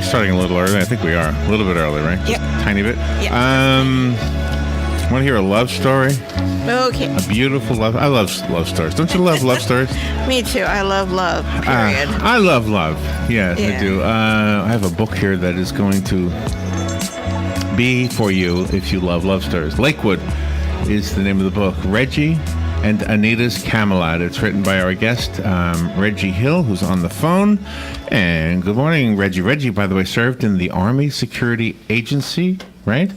Starting a little early. I think we are. A little bit early, right? Yep. Tiny bit. Yep. Want to hear a love story? Okay. A beautiful love. I love love stories. Don't you love love stories? Me too. I love love, period. I love love. Yes, Yeah. I do. I have a book here that is going to be for you if you love love stories. Lakewood is the name of the book. Reggie and Anita's Camelot. It's written by our guest, Reggie Hill, who's on the phone. And good morning, Reggie. Reggie, by the way, served in the Army Security Agency, right?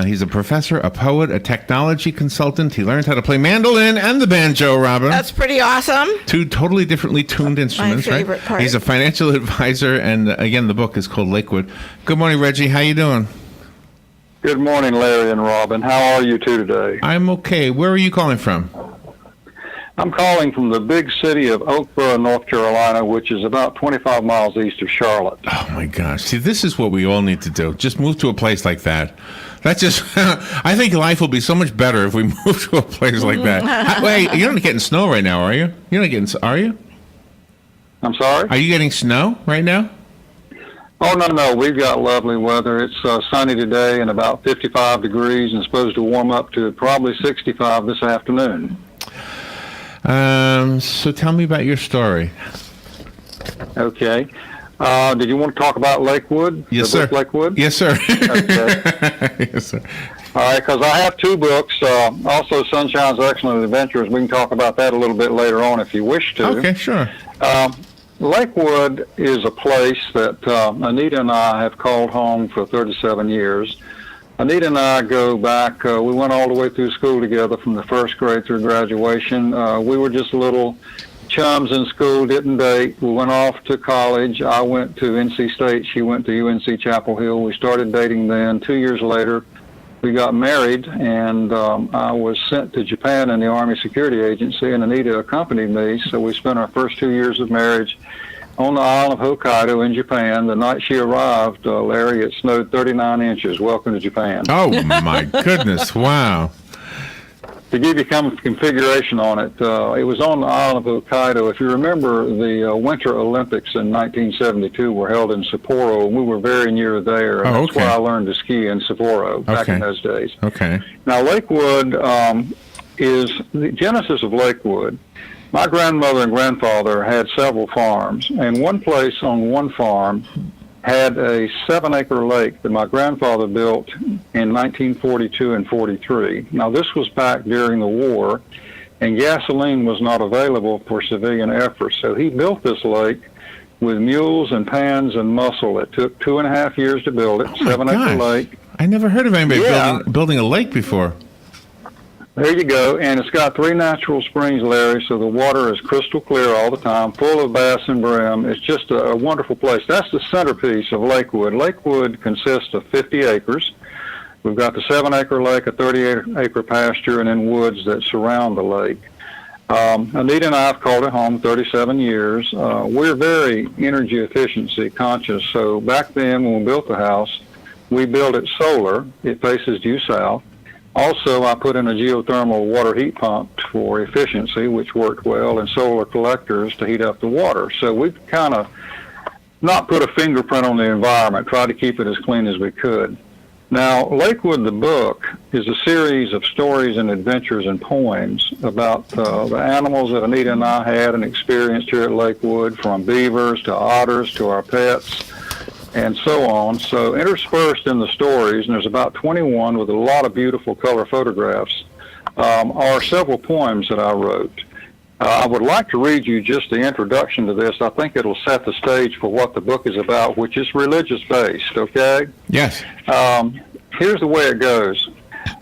He's a professor, a poet, a technology consultant. He learned how to play mandolin and the banjo, Robin. That's pretty awesome. Two totally differently tuned instruments, My favorite part. He's a financial advisor, and again, the book is called Lakewood. Good morning, Reggie. How you doing? Good morning, Larry and Robin. How are you two today? I'm okay. Where are you calling from? I'm calling from the big city of Oakboro, North Carolina, which is about 25 miles east of Charlotte. Oh, my gosh. See, this is what we all need to do. Just move to a place like that. That's just, I think life will be so much better if we move to a place like that. Wait, you're not getting snow right now, are you? You're not getting, are you? I'm sorry? Are you getting snow right now? Oh, no. We've got lovely weather. It's sunny today and about 55 degrees and supposed to warm up to probably 65 this afternoon. So tell me about your story. Okay. Did you want to talk about Lakewood? Yes, the sir. book Lakewood? Yes, sir. Okay. Yes, sir. All right, because I have two books, also Sunshine's Excellent Adventures. We can talk about that a little bit later on if you wish to. Okay, sure. Lakewood is a place that Anita and I have called home for 37 years. Anita and I go back, we went all the way through school together from the first grade through graduation. We were just little chums in school, didn't date. We went off to college. I went to NC State. She went to UNC Chapel Hill. We started dating then. 2 years later, we got married, and I was sent to Japan in the Army Security Agency, and Anita accompanied me. So we spent our first 2 years of marriage on the island of Hokkaido in Japan. The night she arrived, Larry, it snowed 39 inches. Welcome to Japan. Oh, my goodness. Wow. To give you some configuration on it, it was on the island of Hokkaido. If you remember, the Winter Olympics in 1972 were held in Sapporo, and we were very near there. And that's where I learned to ski in Sapporo back in those days. Okay. Now, Lakewood is the genesis of Lakewood. My grandmother and grandfather had several farms, and one place on one farm had a 7-acre lake that my grandfather built in 1942 and 43. Now, this was back during the war, and gasoline was not available for civilian efforts. So he built this lake with mules and pans and muscle. It took 2.5 years to build it, 7-acre lake. I never heard of anybody building a lake before. There you go, and it's got 3 natural springs, Larry, so the water is crystal clear all the time, full of bass and brim. It's just a wonderful place. That's the centerpiece of Lakewood. Lakewood consists of 50 acres. We've got the 7-acre lake, a 38-acre pasture, and then woods that surround the lake. Anita and I have called it home 37 years. We're very energy efficiency conscious, so back then when we built the house, we built it solar. It faces due south. Also, I put in a geothermal water heat pump for efficiency, which worked well, and solar collectors to heat up the water. So we've kind of not put a fingerprint on the environment, tried to keep it as clean as we could. Now, Lakewood, the book, is a series of stories and adventures and poems about the animals that Anita and I had and experienced here at Lakewood, from beavers to otters to our pets, and so on. So interspersed in the stories, and there's about 21 with a lot of beautiful color photographs, are several poems that I wrote. I would like to read you just the introduction to this. I think it'll set the stage for what the book is about, which is religious-based, okay? Yes. Here's the way it goes.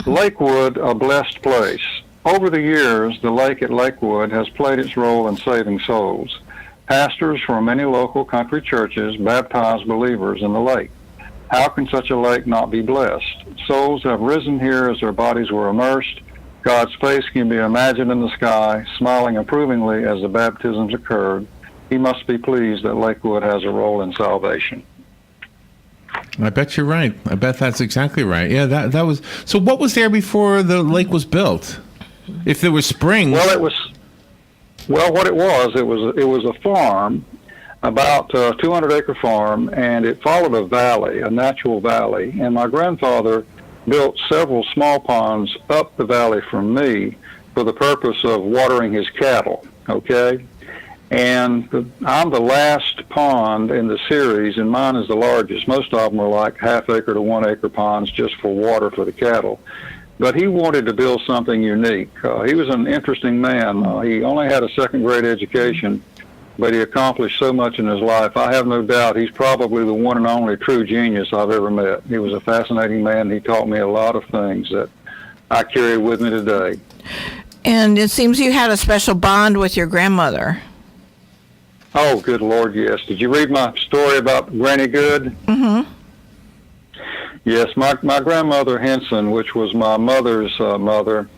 Lakewood, a blessed place. Over the years, the lake at Lakewood has played its role in saving souls. Pastors from many local country churches baptize believers in the lake. How can such a lake not be blessed? Souls have risen here as their bodies were immersed. God's face can be imagined in the sky, smiling approvingly as the baptisms occurred. He must be pleased that Lakewood has a role in salvation. I bet you're right. I bet that's exactly right. Yeah, that was. So what was there before the lake was built? If there was springs. Well, what it was a farm, about a 200-acre farm, and it followed a valley, a natural valley. And my grandfather built several small ponds up the valley from me for the purpose of watering his cattle, okay? And I'm the last pond in the series, and mine is the largest. Most of them are like half-acre to 1-acre ponds just for water for the cattle. But he wanted to build something unique. He was an interesting man. He only had a second-grade education, but he accomplished so much in his life. I have no doubt he's probably the one and only true genius I've ever met. He was a fascinating man. He taught me a lot of things that I carry with me today. And it seems you had a special bond with your grandmother. Oh, good Lord, yes. Did you read my story about Granny Good? Mm-hmm. Yes, my grandmother Henson, which was my mother's mother,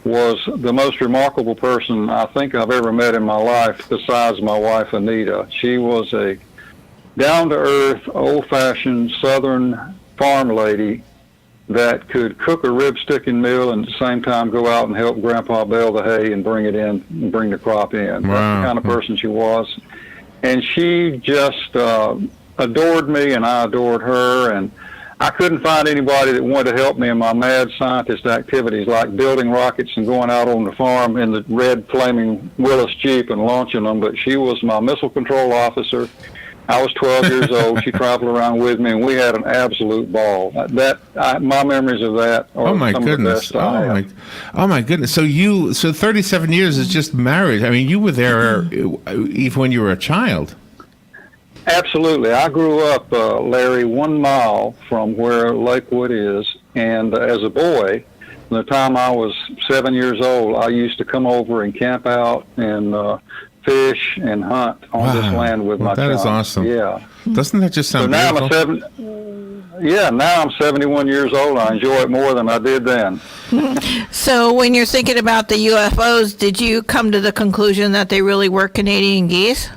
was the most remarkable person I think I've ever met in my life besides my wife Anita. She was a down-to-earth, old-fashioned Southern farm lady that could cook a rib-sticking meal and at the same time go out and help Grandpa bale the hay and bring it in and bring the crop in. Wow. That's the kind of person she was. And she just adored me, and I adored her, and I couldn't find anybody that wanted to help me in my mad scientist activities, like building rockets and going out on the farm in the red flaming Willis Jeep and launching them. But she was my missile control officer. I was 12 years old. She traveled around with me, and we had an absolute ball. My memories of that are some of the best I have. Oh my goodness! So 37 years is just marriage. I mean, you were there even when you were a child. Absolutely. I grew up, Larry, 1 mile from where Lakewood is, and as a boy, from the time I was 7 years old, I used to come over and camp out and fish and hunt on this land with my That chums. is awesome. Yeah. Doesn't that just sound now beautiful? now I'm 71 years old. I enjoy it more than I did then. So when you're thinking about the UFOs, did you come to the conclusion that they really were Canadian geese?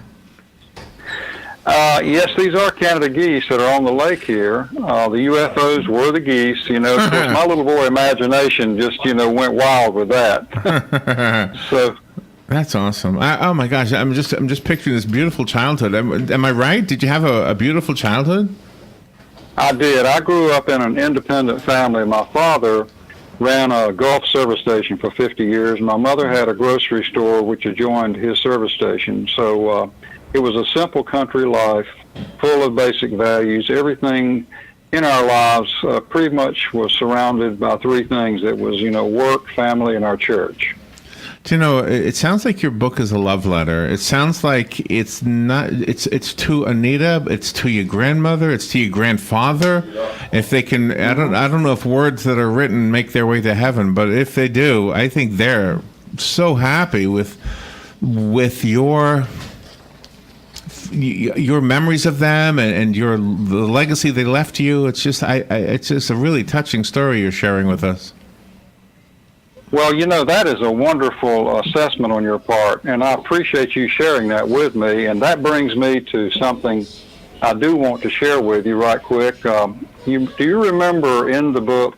Yes, these are Canada geese that are on the lake here. The UFOs were the geese. You know, of course, my little boy imagination just, went wild with that. So That's awesome. Oh my gosh, I'm just picturing this beautiful childhood. Am I right? Did you have a beautiful childhood? I did. I grew up in an independent family. My father ran a Gulf service station for 50 years. My mother had a grocery store which adjoined his service station. So it was a simple country life, full of basic values. Everything in our lives pretty much was surrounded by three things. It was, work, family, and our church. Do you know, it sounds like your book is a love letter. It sounds like it's not. It's to Anita. It's to your grandmother. It's to your grandfather. If they can, I don't know if words that are written make their way to heaven, but if they do, I think they're so happy with your memories of them and the legacy they left you. It's just it's just a really touching story you're sharing with us. Well, that is a wonderful assessment on your part, and I appreciate you sharing that with me. And that brings me to something I do want to share with you right quick. Do you remember in the book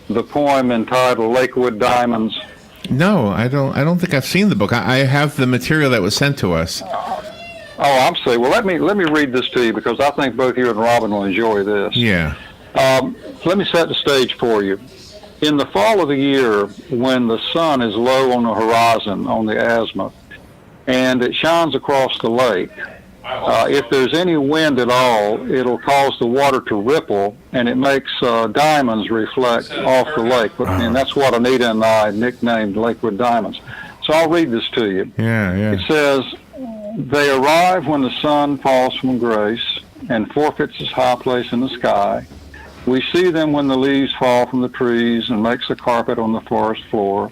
the poem entitled Lakewood Diamonds? No, I don't think I've seen the book. I have the material that was sent to us. Oh, I'm sorry. Well, let me read this to you because I think both you and Robin will enjoy this. Yeah. Let me set the stage for you. In the fall of the year, when the sun is low on the horizon on the azimuth, and it shines across the lake, if there's any wind at all, it'll cause the water to ripple, and it makes diamonds reflect off the lake. And that's what Anita and I nicknamed Lakewood Diamonds. So I'll read this to you. Yeah. It says, "They arrive when the sun falls from grace and forfeits its high place in the sky. We see them when the leaves fall from the trees and makes a carpet on the forest floor.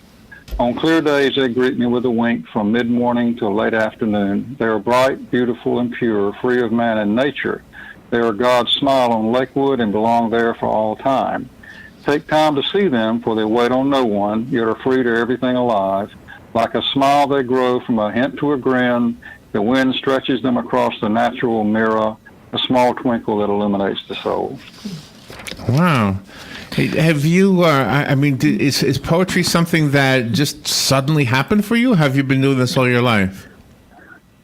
On clear days, they greet me with a wink from mid-morning till late afternoon. They are bright, beautiful, and pure, free of man and nature. They are God's smile on Lakewood and belong there for all time. Take time to see them, for they wait on no one, yet are free to everything alive. Like a smile they grow from a hint to a grin. The wind stretches them across the natural mirror, a small twinkle that illuminates the soul. Wow. Hey, have you, is poetry something that just suddenly happened for you? Have you been doing this all your life?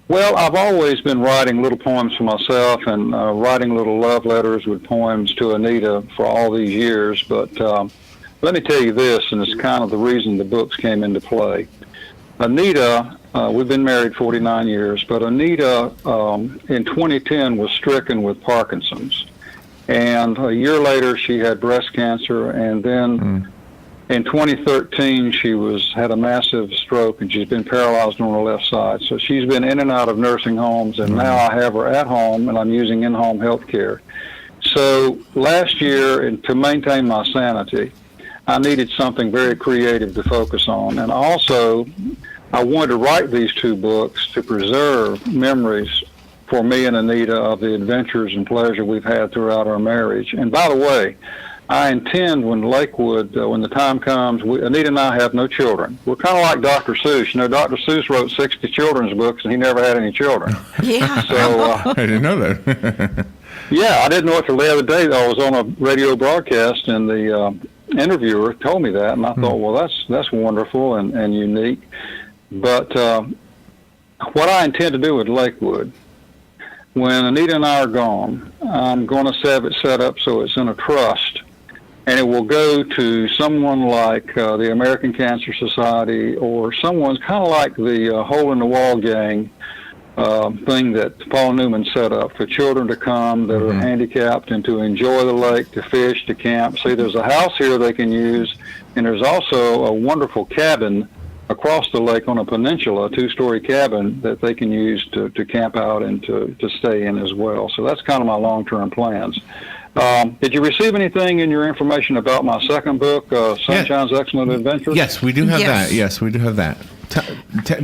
Well, I've always been writing little poems for myself and writing little love letters with poems to Anita for all these years. But let me tell you this, and it's kind of the reason the books came into play. Anita, we've been married 49 years, but Anita in 2010 was stricken with Parkinson's. And a year later, she had breast cancer, and then in 2013, she had a massive stroke, and she's been paralyzed on her left side. So she's been in and out of nursing homes, and now I have her at home, and I'm using in-home health care. So last year, and to maintain my sanity, I needed something very creative to focus on. And also, I wanted to write these two books to preserve memories for me and Anita of the adventures and pleasure we've had throughout our marriage. And by the way, I intend when Lakewood, when the time comes, Anita and I have no children. We're kind of like Dr. Seuss. You know, Dr. Seuss wrote 60 children's books, and he never had any children. Yeah. So I didn't know that. yeah, I didn't know it till the other day. I was on a radio broadcast, and the interviewer told me that, and I thought, well, that's wonderful and unique. But what I intend to do with Lakewood, when Anita and I are gone, I'm going to have it set up so it's in a trust, and it will go to someone like the American Cancer Society, or someone's kind of like the Hole in the Wall gang thing that Paul Newman set up for children to come that are handicapped and to enjoy the lake, to fish, to camp. See, there's a house here they can use, and there's also a wonderful cabin across the lake on a peninsula, a two-story cabin that they can use to camp out and to stay in as well. So that's kind of my long-term plans. Did you receive anything in your information about my second book, Sunshine's Excellent Adventures? Yes, we do have that. Yes, we do have that.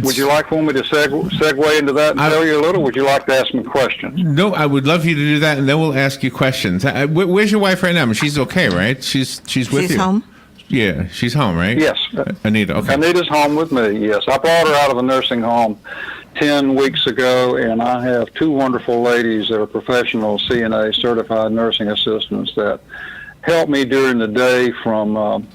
Would you like for me to segue into that and tell you a little? Would you like to ask me questions? No, I would love you to do that, and then we'll ask you questions. Where's your wife right now? She's okay, right? She's with you. She's home? Yeah, she's home, right? Yes. Anita, okay. Anita's home with me, yes. I brought her out of a nursing home 10 weeks ago, and I have two wonderful ladies that are professional CNA certified nursing assistants that help me during the day from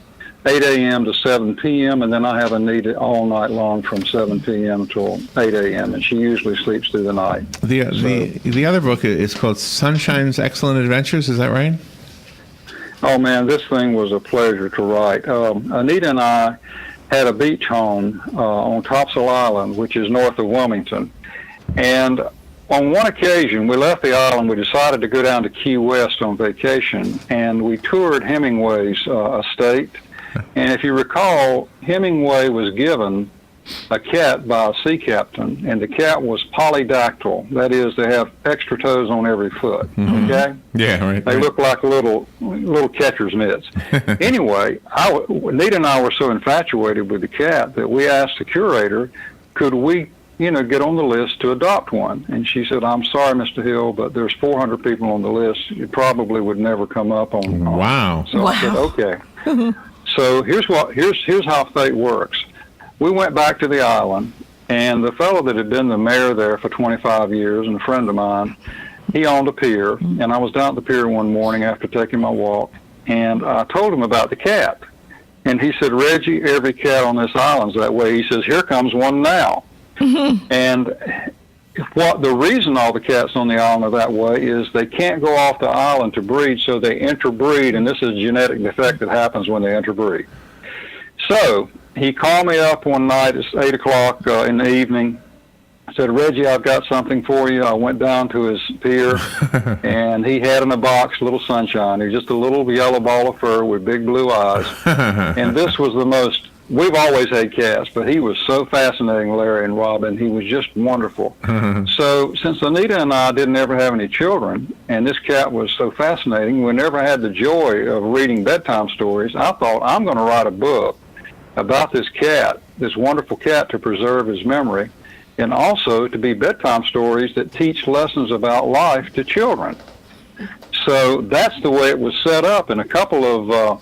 8 a.m. to 7 p.m., and then I have Anita all night long from 7 p.m. till 8 a.m., and she usually sleeps through the night. The other book is called Sunshine's Excellent Adventures, is that right? Oh, man, this thing was a pleasure to write. Anita and I had a beach home on Topsail Island, which is north of Wilmington. And on one occasion, we left the island. We decided to go down to Key West on vacation, and we toured Hemingway's estate. And if you recall, Hemingway was given a cat by a sea captain, and the cat was polydactyl. That is, they have extra toes on every foot. Okay? Yeah, right. They look like little catcher's mitts. Anyway, Nita and I were so infatuated with the cat that we asked the curator, could we, get on the list to adopt one? And she said, I'm sorry, Mr. Hill, but there's 400 people on the list. You probably would never come up on. Wow. So I said, okay. So here's how fate works. We went back to the island, and the fellow that had been the mayor there for 25 years, and a friend of mine, he owned a pier, and I was down at the pier one morning after taking my walk, and I told him about the cat. And he said, Reggie, every cat on this island's that way. He says, here comes one now. And the reason all the cats on the island are that way is they can't go off the island to breed, so they interbreed, and this is a genetic defect that happens when they interbreed. So he called me up one night. It's 8 o'clock in the evening. I said, Reggie, I've got something for you. I went down to his pier, and he had in a box little Sunshine. He was just a little yellow ball of fur with big blue eyes. And this was the most, we've always had cats, but he was so fascinating, Larry and Robin. He was just wonderful. So since Anita and I didn't ever have any children, and this cat was so fascinating, we never had the joy of reading bedtime stories, I thought, I'm going to write a book about this cat, this wonderful cat, to preserve his memory, and also to be bedtime stories that teach lessons about life to children. So that's the way it was set up. And a couple of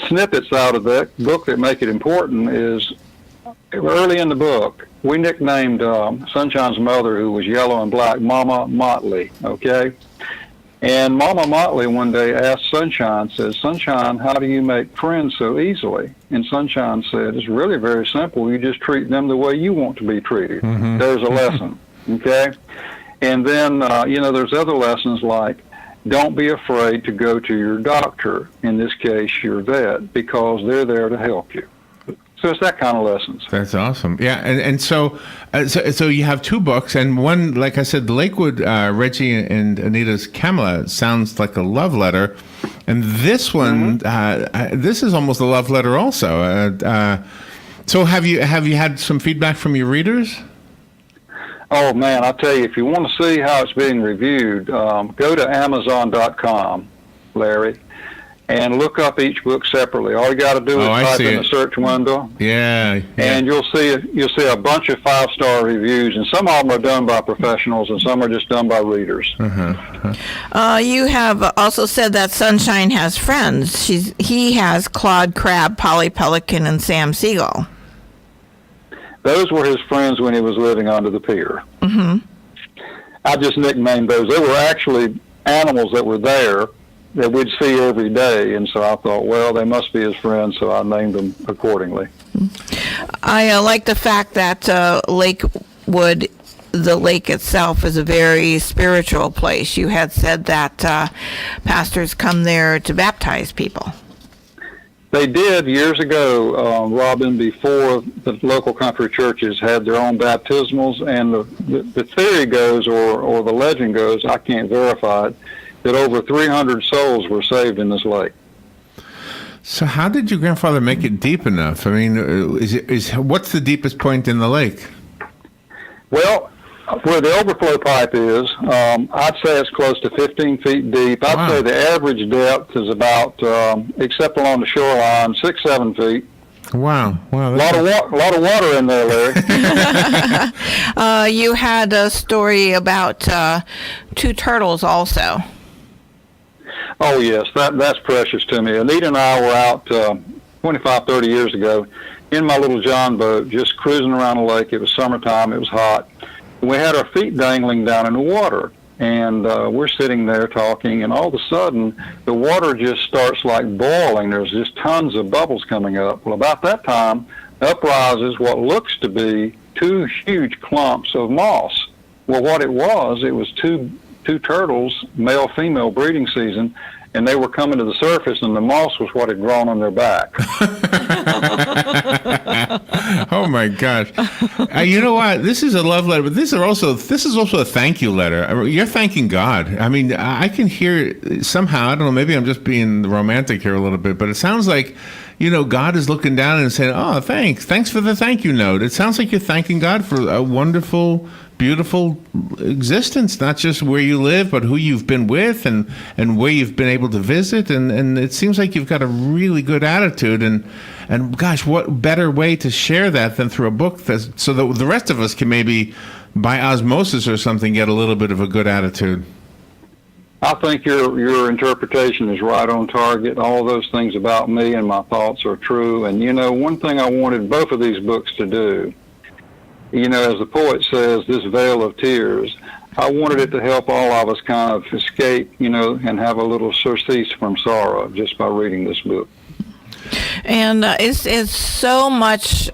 snippets out of that book that make it important is early in the book, we nicknamed Sunshine's mother, who was yellow and black, Mama Motley, okay? And Mama Motley one day asked Sunshine, says, Sunshine, how do you make friends so easily? And Sunshine said, it's really very simple. You just treat them the way you want to be treated. There's a lesson, okay? And then, there's other lessons like, don't be afraid to go to your doctor, in this case, your vet, because they're there to help you. So it's that kind of lessons. That's awesome. Yeah, and so you have two books, and one, like I said, Lakewood, Reggie and Anita's Camelot sounds like a love letter, and this one, this is almost a love letter also. So have you had some feedback from your readers? Oh man, I tell you, if you want to see how it's being reviewed, go to Amazon.com, Larry, and look up each book separately. All you got to do is type in the search window. Yeah. And you'll see a bunch of 5-star reviews, and some of them are done by professionals, and some are just done by readers. You have also said that Sunshine has friends. He has Claude Crabbe, Polly Pelican, and Sam Siegel. Those were his friends when he was living under the pier. I just nicknamed those. They were actually animals that were there that we'd see every day, and so I thought, well, they must be his friends, so I named them accordingly. I like the fact that Lakewood, the lake itself, is a very spiritual place. You had said that pastors come there to baptize people. They did years ago, Robin, before the local country churches had their own baptismals, and the theory goes, or the legend goes, I can't verify it, that over 300 souls were saved in this lake. So how did your grandfather make it deep enough? I mean, what's the deepest point in the lake? Well, where the overflow pipe is, I'd say it's close to 15 feet deep. I'd say the average depth is about, except along the shoreline, 6-7 feet. Wow! A lot of water in there, Larry. You had a story about two turtles also. Oh, yes, that's precious to me. Anita and I were out 25, 30 years ago in my little John boat, just cruising around the lake. It was summertime. It was hot. We had our feet dangling down in the water, and we're sitting there talking, and all of a sudden, the water just starts like boiling. There's just tons of bubbles coming up. Well, about that time, up rises what looks to be two huge clumps of moss. Well, what it was two turtles, male-female breeding season, and they were coming to the surface, and the moss was what had grown on their back. Oh my gosh! You know what? This is a love letter, but this is also a thank you letter. You're thanking God. I mean, I can hear somehow. I don't know. Maybe I'm just being romantic here a little bit, but it sounds like, God is looking down and saying, "Oh, thanks for the thank you note." It sounds like you're thanking God for a wonderful, beautiful existence, not just where you live, but who you've been with and where you've been able to visit. And it seems like you've got a really good attitude. And gosh, what better way to share that than through a book so that the rest of us can maybe, by osmosis or something, get a little bit of a good attitude. I think your interpretation is right on target. All those things about me and my thoughts are true. And, one thing I wanted both of these books to do, as the poet says, this veil of tears, I wanted it to help all of us kind of escape, and have a little surcease from sorrow just by reading this book. And it's so much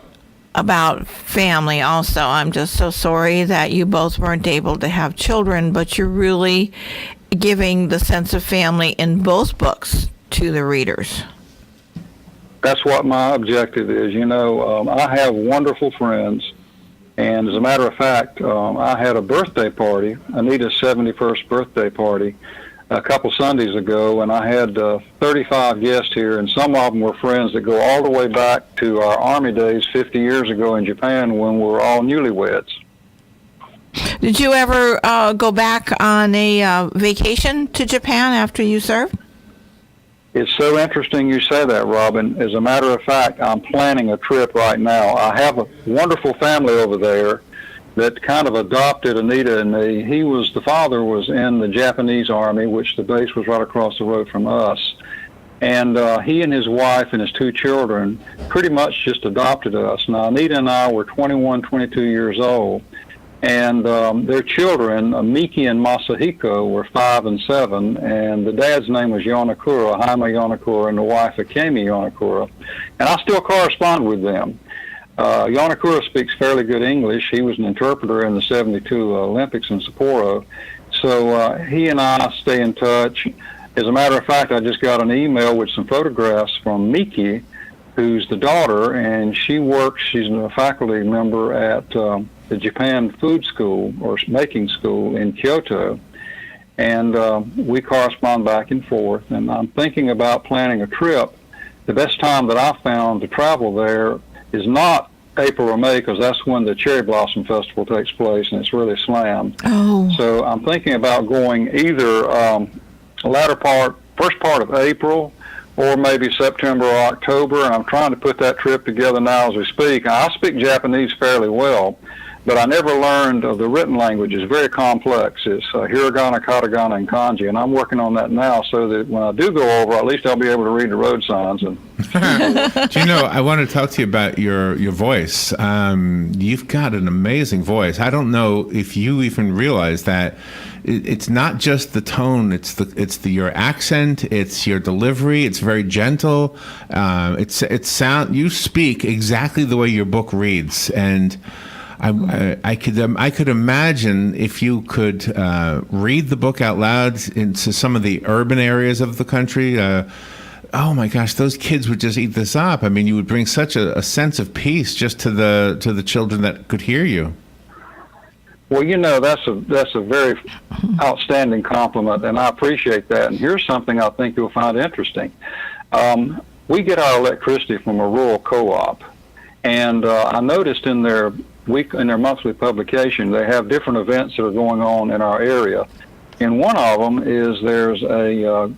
about family also. I'm just so sorry that you both weren't able to have children, but you're really giving the sense of family in both books to the readers. That's what my objective is. I have wonderful friends. And as a matter of fact, I had a birthday party, Anita's 71st birthday party, a couple Sundays ago, and I had 35 guests here, and some of them were friends that go all the way back to our Army days 50 years ago in Japan when we were all newlyweds. Did you ever go back on a vacation to Japan after you served? It's so interesting you say that, Robin. As a matter of fact, I'm planning a trip right now. I have a wonderful family over there, that kind of adopted Anita and me. The father was in the Japanese Army, which the base was right across the road from us. And he and his wife and his 2 children pretty much just adopted us. Now, Anita and I were 21, 22 years old. And their children, Miki and Masahiko, were 5 and 7. And the dad's name was Yonakura, Jaime Yonakura, and the wife, Akemi Yonakura. And I still correspond with them. Yonakura speaks fairly good English. He was an interpreter in the 72 Olympics in Sapporo. So he and I stay in touch. As a matter of fact, I just got an email with some photographs from Miki, who's the daughter, and she's a faculty member at the Japan Food School, or Making School in Kyoto. And we correspond back and forth. And I'm thinking about planning a trip. The best time that I found to travel there is not April or May, because that's when the Cherry Blossom Festival takes place, and it's really slammed. Oh. So I'm thinking about going either first part of April, or maybe September or October, and I'm trying to put that trip together now as we speak. I speak Japanese fairly well, but I never learned the written language. It's very complex. It's hiragana, katakana, and kanji, and I'm working on that now so that when I do go over, at least I'll be able to read the road signs. And Do you know, I want to talk to you about your voice. You've got an amazing voice. I don't know if you even realize that it's not just the tone, it's your accent, it's your delivery, it's very gentle. You speak exactly the way your book reads, and I could imagine if you could read the book out loud into some of the urban areas of the country. Oh my gosh, those kids would just eat this up. I mean, you would bring such a sense of peace just to the children that could hear you. Well, that's a very outstanding compliment, and I appreciate that. And here's something I think you'll find interesting. We get our electricity from a rural co-op, and I noticed in their monthly publication, they have different events that are going on in our area. And one of them is there's a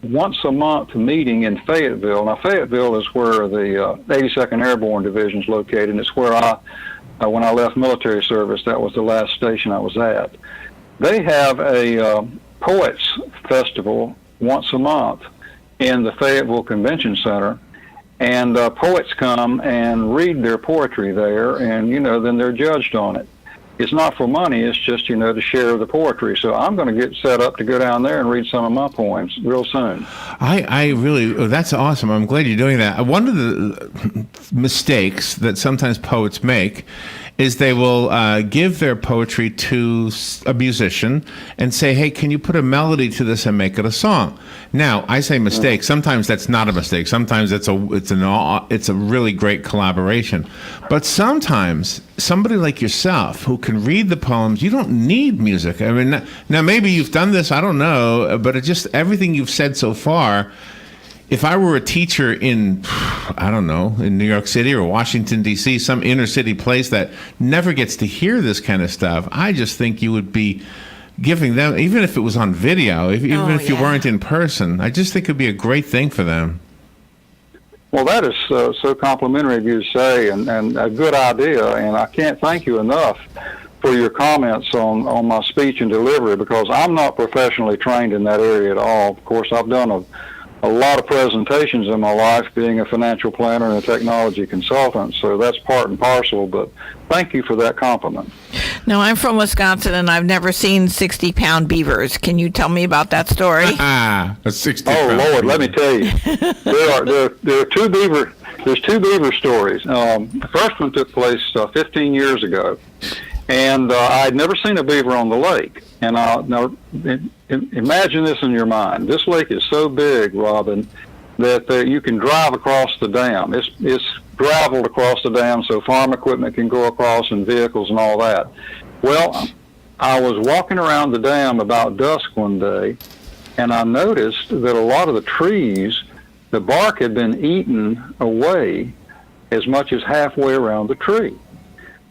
once a month meeting in Fayetteville. Now, Fayetteville is where the 82nd Airborne Division is located, and it's where when I left military service, that was the last station I was at. They have a poets festival once a month in the Fayetteville Convention Center. And poets come and read their poetry there, and, then they're judged on it. It's not for money, it's just, to share the poetry. So I'm going to get set up to go down there and read some of my poems real soon. That's awesome. I'm glad you're doing that. One of the mistakes that sometimes poets make is they will give their poetry to a musician and say, hey, can you put a melody to this and make it a song? Now, I say mistake. Sometimes that's not a mistake. Sometimes it's a really great collaboration. But sometimes somebody like yourself who can read the poems, you don't need music. I mean, now maybe you've done this, I don't know, but it's just everything you've said so far. If I were a teacher in, I don't know, in New York City or Washington, D.C., some inner city place that never gets to hear this kind of stuff, I just think you would be giving them, even if it was on video, if you weren't in person, I just think it would be a great thing for them. Well, that is so complimentary of you to say, and a good idea, and I can't thank you enough for your comments on my speech and delivery, because I'm not professionally trained in that area at all. Of course, I've done a lot of presentations in my life, being a financial planner and a technology consultant, so that's part and parcel, but thank you for that compliment. No, I'm from Wisconsin, and I've never seen 60-pound beavers. Can you tell me about that story? A 60-pound Oh, Lord, beaver. let me tell you. There are two beaver. There's two beaver stories. The first one took place 15 years ago, and I'd never seen a beaver on the lake. And now, imagine this in your mind. This lake is so big, Robin, that you can drive across the dam. It's graveled across the dam so farm equipment can go across and vehicles and all that. Well, I was walking around the dam about dusk one day, and I noticed that a lot of the trees, the bark had been eaten away as much as halfway around the tree.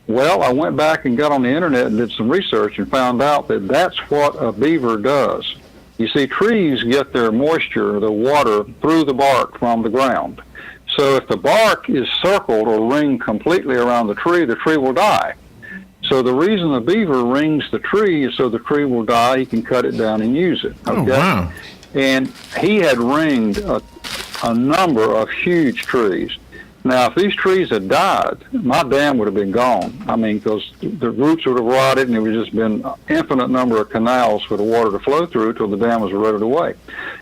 Well, I went back and got on the internet and did some research and found out that that's what a beaver does. You see, trees get their moisture, the water, through the bark from the ground. So if the bark is circled or ringed completely around the tree will die. So So the reason the beaver rings the tree is so the tree will die. He can cut it down and use it. Okay? Oh, wow. And he had ringed a number of huge trees. Now, if these trees had died, my dam would have been gone. I mean, because the roots would have rotted, and there would just been an infinite number of canals for the water to flow through till the dam was eroded away.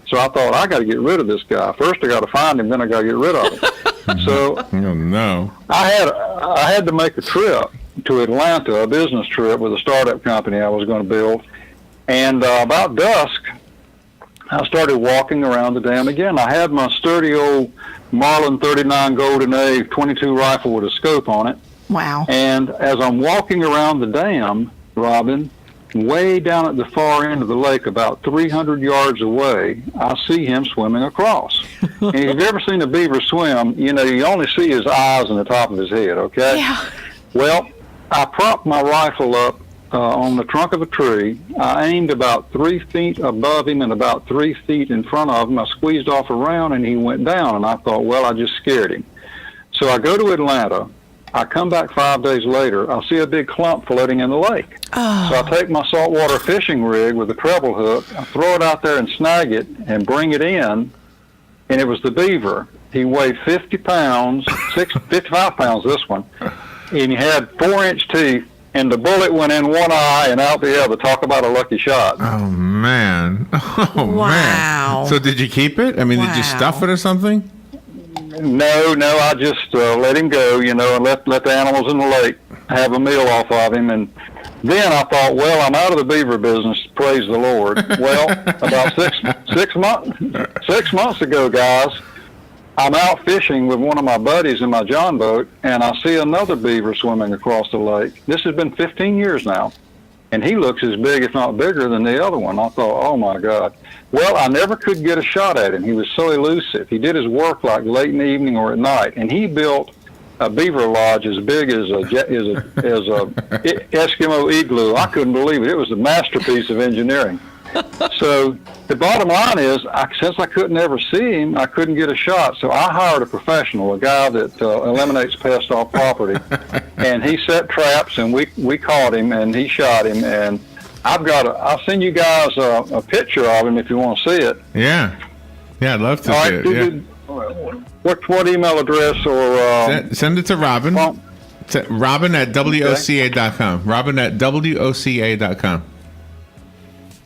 So I thought, I got to get rid of this guy. First, I got to find him, then I got to get rid of him. So Oh, no. I had to make a trip to Atlanta, a business trip with a startup company I was going to build. And about dusk, I started walking around the dam again. I had my sturdy old Marlin 39 Golden A 22 rifle with a scope on it. Wow. And as I'm walking around the dam, Robin, way down at the far end of the lake, about 300 yards away, I see him swimming across. And if you've ever seen a beaver swim, you know, you only see his eyes and the top of his head, okay? Yeah. Well, I propped my rifle up on the trunk of a tree. I aimed about 3 feet above him and about 3 feet in front of him. I squeezed off around and he went down, and I thought, well, I just scared him. So I go to Atlanta. I come back 5 days later. I see a big clump floating in the lake. Oh. So I take my saltwater fishing rig with a treble hook, I throw it out there and snag it and bring it in, and it was the beaver. He weighed 50 pounds, 55 pounds, this one, and he had 4-inch teeth. And the bullet went in one eye and out the other. Talk about a lucky shot. Oh, man. Oh, Wow. man. So did you keep it? I mean, did you Wow. stuff it or something? No, I just let him go, you know, and let the animals in the lake have a meal off of him. And then I thought, well, I'm out of the beaver business, praise the Lord. Well, about six months ago, guys, I'm out fishing with one of my buddies in my John boat, and I see another beaver swimming across the lake. This has been 15 years now, and he looks as big, if not bigger, than the other one. I thought, oh, my God. Well, I never could get a shot at him. He was so elusive. He did his work like late in the evening or at night, and he built a beaver lodge as big as a Eskimo igloo. I couldn't believe it. It was a masterpiece of engineering. So the bottom line is, since I couldn't ever see him, I couldn't get a shot. So I hired a professional, a guy that eliminates pests off property, and he set traps, and we caught him, and he shot him. And I'll send you guys a picture of him if you want to see it. Yeah. Yeah, I'd love to All see right, it. Yeah. what email address or? Send it to Robin. Well, Robin at WOCA.com. Robin at WOCA.com.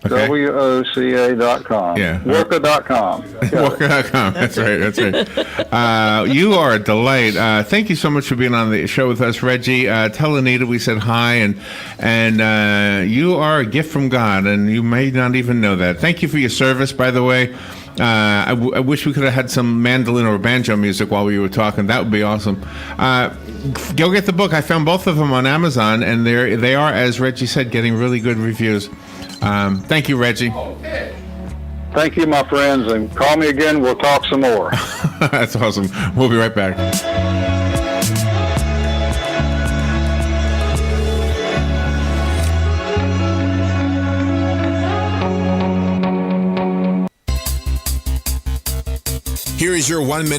Okay. WOCA.com. Yeah. Worka.com. Worka.com. That's right. You are a delight. Thank you so much for being on the show with us, Reggie. Tell Anita we said hi, and you are a gift from God, and you may not even know that. Thank you for your service, by the way. I wish we could have had some mandolin or banjo music while we were talking. That would be awesome. Go get the book. I found both of them on Amazon, and they are, as Reggie said, getting really good reviews. Thank you, Reggie. Thank you, my friends, and call me again. We'll talk some more. That's awesome. We'll be right back. Here is your 1 minute.